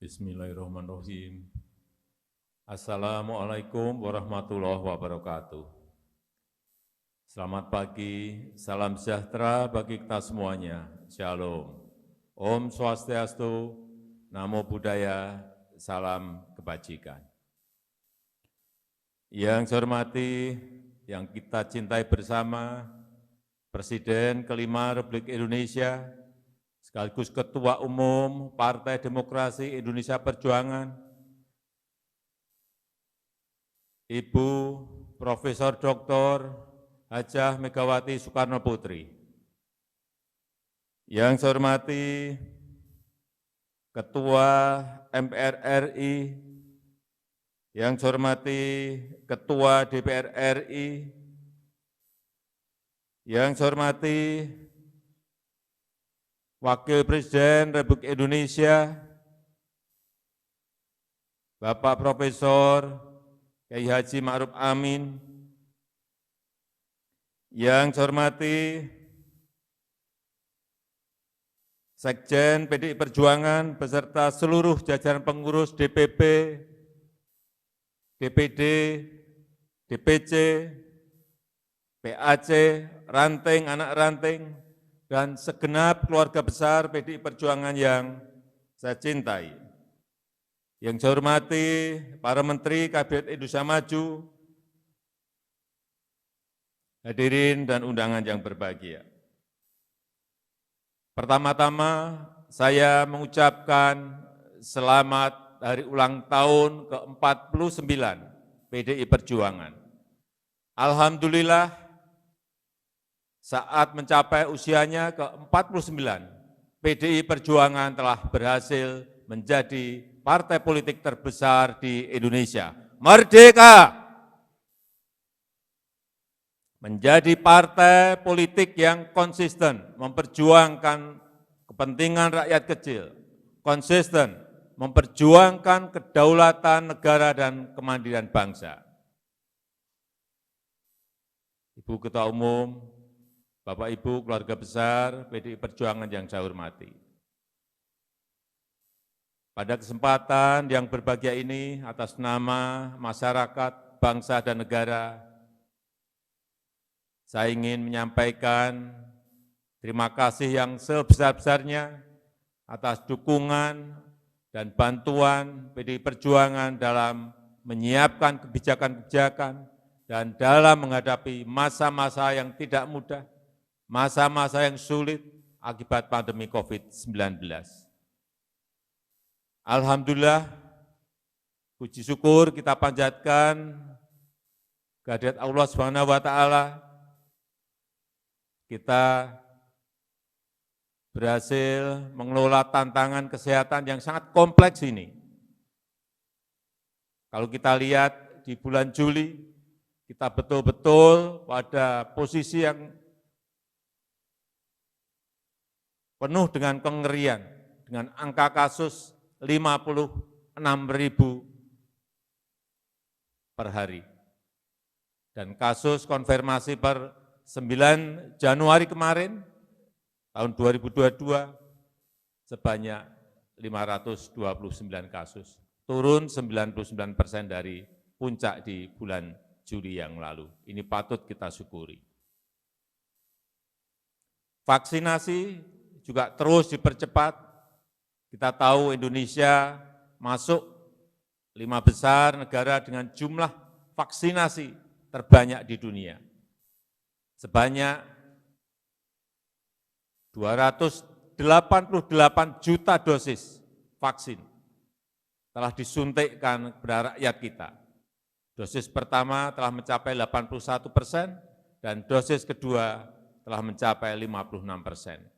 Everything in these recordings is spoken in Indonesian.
Bismillahirrahmanirrahim. Assalamualaikum warahmatullahi wabarakatuh. Selamat pagi, salam sejahtera bagi kita semuanya. Shalom. Om Swastiastu, Namo Buddhaya, salam kebajikan. Yang saya hormati, yang kita cintai bersama, Presiden kelima Republik Indonesia, sekaligus Ketua Umum Partai Demokrasi Indonesia Perjuangan, Ibu Profesor Dr. Hajah Megawati Soekarno Putri. Yang saya hormati Ketua MPR RI, yang saya hormati Ketua DPR RI, yang saya hormati Wakil Presiden Republik Indonesia, Bapak Profesor Kiai Haji Ma'ruf Amin, yang saya hormati Sekjen PDI Perjuangan beserta seluruh jajaran pengurus DPP, DPD, DPC, PAC, ranting, anak ranting, dan segenap keluarga besar PDI Perjuangan yang saya cintai. Yang saya hormati para Menteri Kabinet Indonesia Maju, hadirin dan undangan yang berbahagia. Pertama-tama saya mengucapkan selamat hari ulang tahun ke-49 PDI Perjuangan. Alhamdulillah, saat mencapai usianya ke-49, PDI Perjuangan telah berhasil menjadi partai politik terbesar di Indonesia. Merdeka! Menjadi partai politik yang konsisten, memperjuangkan kepentingan rakyat kecil, konsisten, memperjuangkan kedaulatan negara dan kemandirian bangsa. Ibu Ketua Umum, Bapak Ibu keluarga besar PDI Perjuangan yang saya hormati. Pada kesempatan yang berbahagia ini atas nama masyarakat, bangsa dan negara, saya ingin menyampaikan terima kasih yang sebesar-besarnya atas dukungan dan bantuan PDI Perjuangan dalam menyiapkan kebijakan-kebijakan dan dalam menghadapi masa-masa yang tidak mudah, masa-masa yang sulit akibat pandemi COVID-19. Alhamdulillah, puji syukur kita panjatkan kehadirat Allah Subhanahu wa Ta'ala, kita berhasil mengelola tantangan kesehatan yang sangat kompleks ini. Kalau kita lihat di bulan Juli, kita betul-betul pada posisi yang penuh dengan kengerian, dengan angka kasus 56.000 per hari. Dan kasus konfirmasi per 9 Januari kemarin, tahun 2022, sebanyak 529 kasus, turun 99% dari puncak di bulan Juli yang lalu. Ini patut kita syukuri. Vaksinasi juga terus dipercepat. Kita tahu Indonesia masuk 5 besar negara dengan jumlah vaksinasi terbanyak di dunia. Sebanyak 288 juta dosis vaksin telah disuntikkan kepada rakyat kita. Dosis pertama telah mencapai 81%, dan dosis kedua telah mencapai 56%.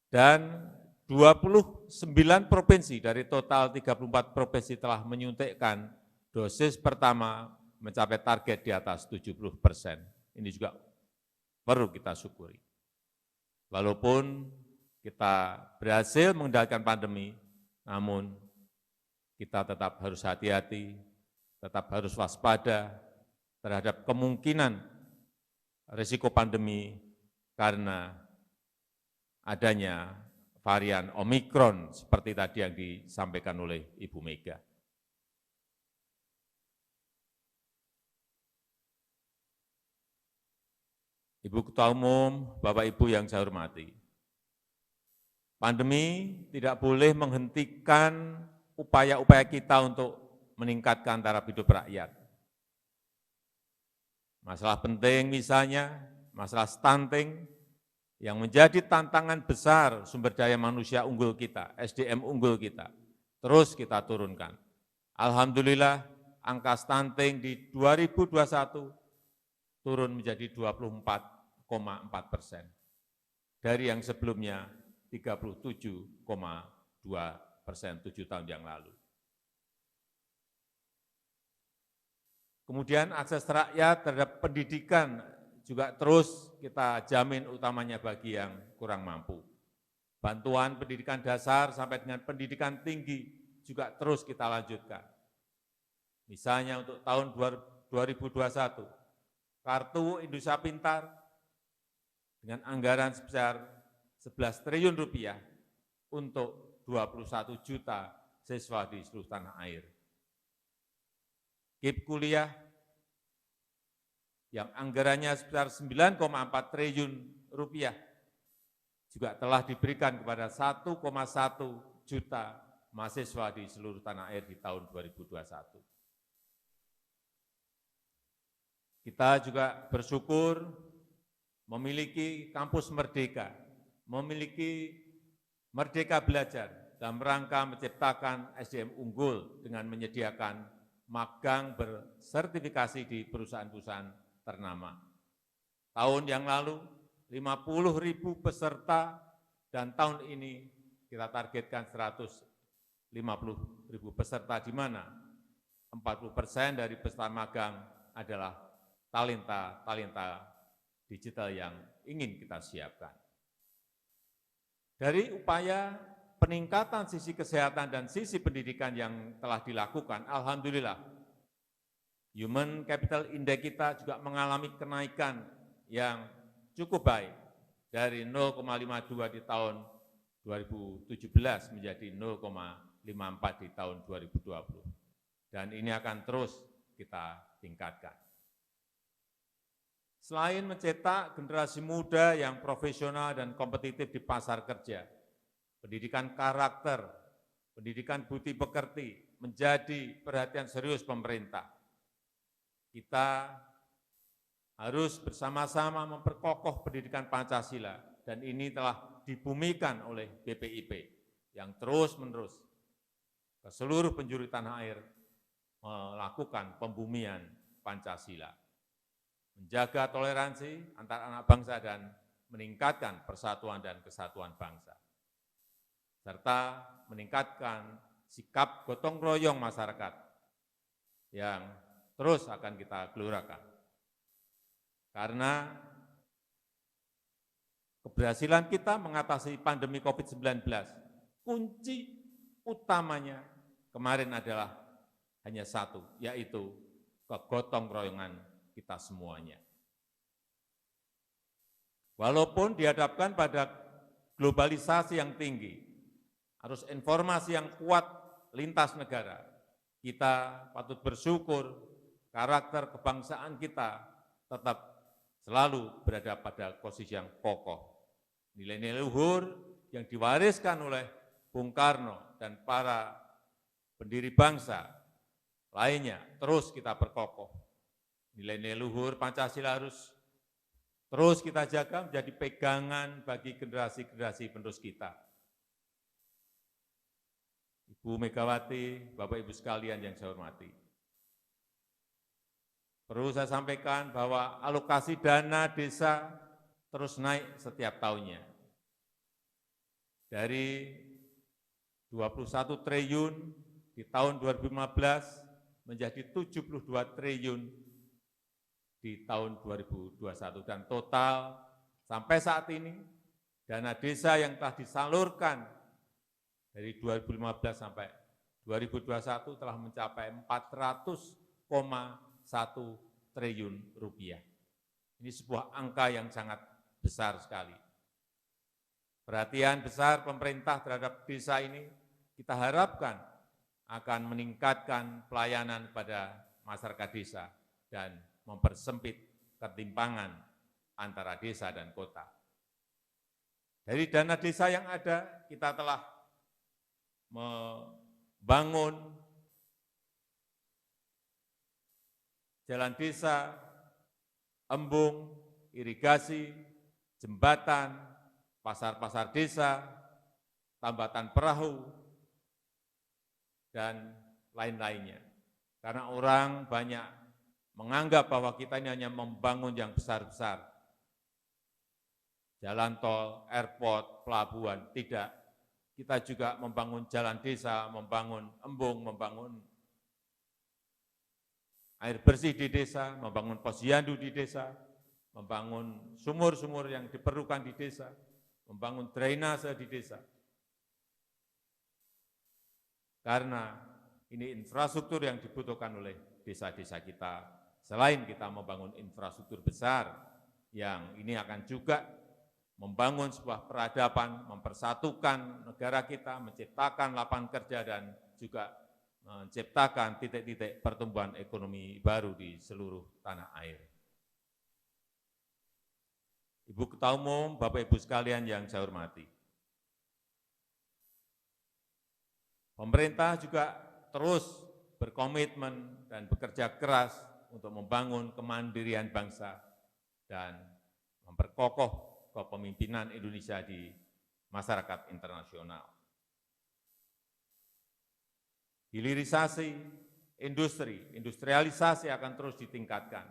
Dan 29 provinsi dari total 34 provinsi telah menyuntikkan dosis pertama mencapai target di atas 70%. Ini juga perlu kita syukuri. Walaupun kita berhasil mengendalikan pandemi, namun kita tetap harus hati-hati, tetap harus waspada terhadap kemungkinan risiko pandemi karena adanya varian Omikron seperti tadi yang disampaikan oleh Ibu Mega. Ibu Ketua Umum, Bapak Ibu yang saya hormati, pandemi tidak boleh menghentikan upaya-upaya kita untuk meningkatkan taraf hidup rakyat. Masalah penting misalnya, masalah stunting, yang menjadi tantangan besar sumber daya manusia unggul kita, SDM unggul kita, terus kita turunkan. Alhamdulillah, angka stunting di 2021 turun menjadi 24,4%, dari yang sebelumnya 37,2%, 7 tahun yang lalu. Kemudian akses rakyat terhadap pendidikan juga terus kita jamin, utamanya bagi yang kurang mampu. Bantuan pendidikan dasar sampai dengan pendidikan tinggi juga terus kita lanjutkan. Misalnya untuk tahun 2021, Kartu Indonesia Pintar dengan anggaran sebesar 11 triliun rupiah untuk 21 juta siswa di seluruh tanah air. KIP kuliah yang anggarannya sebesar 9,4 triliun rupiah juga telah diberikan kepada 1,1 juta mahasiswa di seluruh tanah air di tahun 2021. Kita juga bersyukur memiliki kampus merdeka, memiliki Merdeka Belajar dalam rangka menciptakan SDM unggul dengan menyediakan magang bersertifikasi di perusahaan-perusahaan ternama. Tahun yang lalu 50.000 peserta dan tahun ini kita targetkan 150.000 peserta, di mana 40% dari peserta magang adalah talenta digital yang ingin kita siapkan. Dari upaya peningkatan sisi kesehatan dan sisi pendidikan yang telah dilakukan, alhamdulillah, Human Capital Index kita juga mengalami kenaikan yang cukup baik dari 0,52 di tahun 2017 menjadi 0,54 di tahun 2020. Dan ini akan terus kita tingkatkan. Selain mencetak generasi muda yang profesional dan kompetitif di pasar kerja, pendidikan karakter, pendidikan budi pekerti menjadi perhatian serius pemerintah. Kita harus bersama-sama memperkokoh pendidikan Pancasila, dan ini telah dibumikan oleh BPIP yang terus-menerus ke seluruh penjuru tanah air melakukan pembumian Pancasila, menjaga toleransi antar anak bangsa dan meningkatkan persatuan dan kesatuan bangsa, serta meningkatkan sikap gotong royong masyarakat yang terus akan kita gelurakan. Karena keberhasilan kita mengatasi pandemi COVID-19, kunci utamanya kemarin adalah hanya satu, yaitu kegotong royongan kita semuanya. Walaupun dihadapkan pada globalisasi yang tinggi, arus informasi yang kuat lintas negara, kita patut bersyukur karakter kebangsaan kita tetap selalu berada pada posisi yang kokoh. Nilai-nilai luhur yang diwariskan oleh Bung Karno dan para pendiri bangsa lainnya terus kita perkokoh. Nilai-nilai luhur Pancasila harus terus kita jaga menjadi pegangan bagi generasi-generasi penerus kita. Ibu Megawati, Bapak Ibu sekalian yang saya hormati, perlu saya sampaikan bahwa alokasi dana desa terus naik setiap tahunnya. Dari 21 triliun di tahun 2015 menjadi 72 triliun di tahun 2021, dan total sampai saat ini dana desa yang telah disalurkan dari 2015 sampai 2021 telah mencapai 400,1 triliun rupiah. Ini sebuah angka yang sangat besar sekali. Perhatian besar pemerintah terhadap desa ini kita harapkan akan meningkatkan pelayanan pada masyarakat desa dan mempersempit ketimpangan antara desa dan kota. Dari dana desa yang ada, kita telah membangun jalan desa, embung, irigasi, jembatan, pasar-pasar desa, tambatan perahu, dan lain-lainnya. Karena orang banyak menganggap bahwa kita ini hanya membangun yang besar-besar. Jalan tol, airport, pelabuhan, tidak. Kita juga membangun jalan desa, membangun embung, membangun air bersih di desa, membangun posyandu di desa, membangun sumur-sumur yang diperlukan di desa, membangun drainase di desa. Karena ini infrastruktur yang dibutuhkan oleh desa-desa kita. Selain kita membangun infrastruktur besar, yang ini akan juga membangun sebuah peradaban, mempersatukan negara kita, menciptakan lapangan kerja, dan juga menciptakan titik-titik pertumbuhan ekonomi baru di seluruh tanah air. Ibu Ketua Umum, Bapak Ibu sekalian yang saya hormati, pemerintah juga terus berkomitmen dan bekerja keras untuk membangun kemandirian bangsa dan memperkokoh kepemimpinan Indonesia di masyarakat internasional. Hilirisasi industri, industrialisasi akan terus ditingkatkan,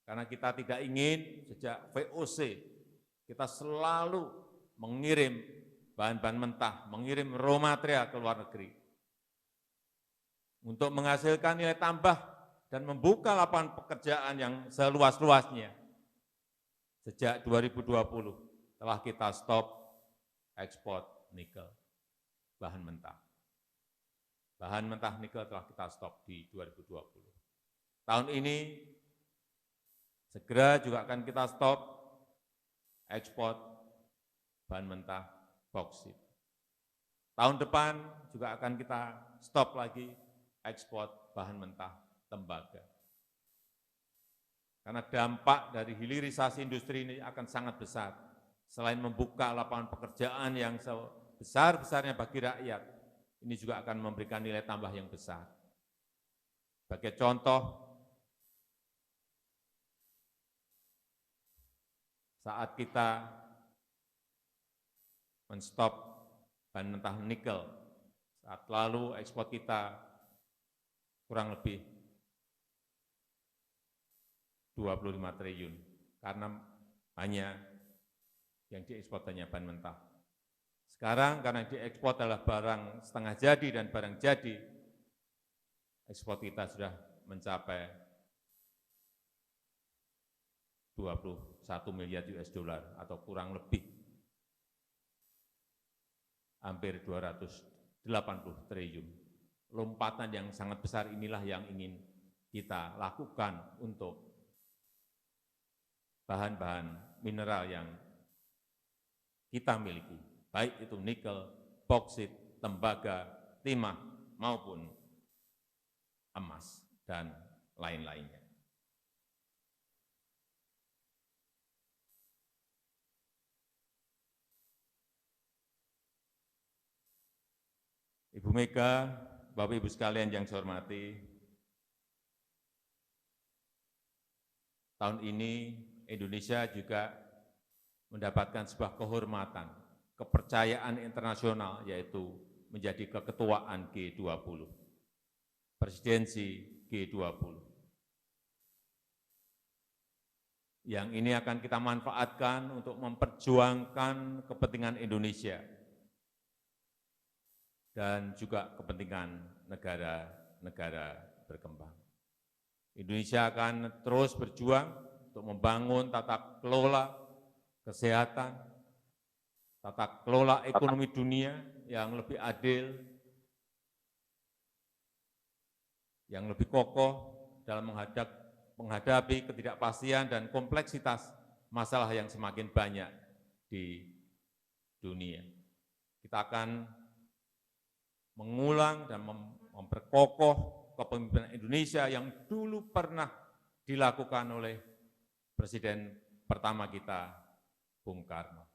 karena kita tidak ingin sejak VOC kita selalu mengirim bahan-bahan mentah, mengirim raw material ke luar negeri untuk menghasilkan nilai tambah dan membuka lapangan pekerjaan yang seluas-luasnya. Sejak 2020 telah kita stop ekspor nikel, bahan mentah. Bahan mentah nikel telah kita stop di 2020. Tahun ini segera juga akan kita stop ekspor bahan mentah bauksit. Tahun depan juga akan kita stop lagi ekspor bahan mentah tembaga. Karena dampak dari hilirisasi industri ini akan sangat besar. Selain membuka lapangan pekerjaan yang sebesar-besarnya bagi rakyat, ini juga akan memberikan nilai tambah yang besar. Sebagai contoh, saat kita men-stop bahan mentah nikel, saat lalu ekspor kita kurang lebih 25 triliun, karena hanya yang diekspor hanya bahan mentah. Sekarang karena diekspor adalah barang setengah jadi dan barang jadi, ekspor kita sudah mencapai 21 miliar US dollar atau kurang lebih hampir 280 triliun. Lompatan yang sangat besar inilah yang ingin kita lakukan untuk bahan-bahan mineral yang kita miliki, baik itu nikel, bauksit, tembaga, timah, maupun emas, dan lain-lainnya. Ibu Mega, Bapak Ibu sekalian yang saya hormati, tahun ini Indonesia juga mendapatkan sebuah kehormatan, kepercayaan internasional, yaitu menjadi keketuaan G20, presidensi G20. Yang ini akan kita manfaatkan untuk memperjuangkan kepentingan Indonesia dan juga kepentingan negara-negara berkembang. Indonesia akan terus berjuang untuk membangun tata kelola kesehatan, tata kelola ekonomi dunia yang lebih adil, yang lebih kokoh dalam menghadapi ketidakpastian dan kompleksitas masalah yang semakin banyak di dunia. Kita akan mengulang dan memperkokoh kepemimpinan Indonesia yang dulu pernah dilakukan oleh Presiden pertama kita, Bung Karno.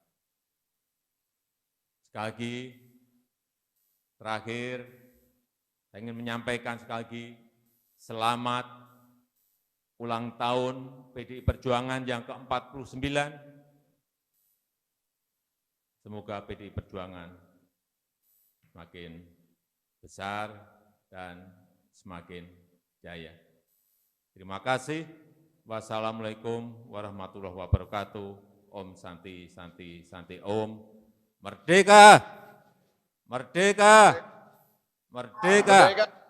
Sekali lagi, terakhir, saya ingin menyampaikan sekali lagi, selamat ulang tahun PDI Perjuangan yang ke-49. Semoga PDI Perjuangan semakin besar dan semakin jaya. Terima kasih. Wassalamualaikum warahmatullahi wabarakatuh. Om Santi, Santi, Santi Om. Merdeka! Merdeka! Merdeka! Merdeka!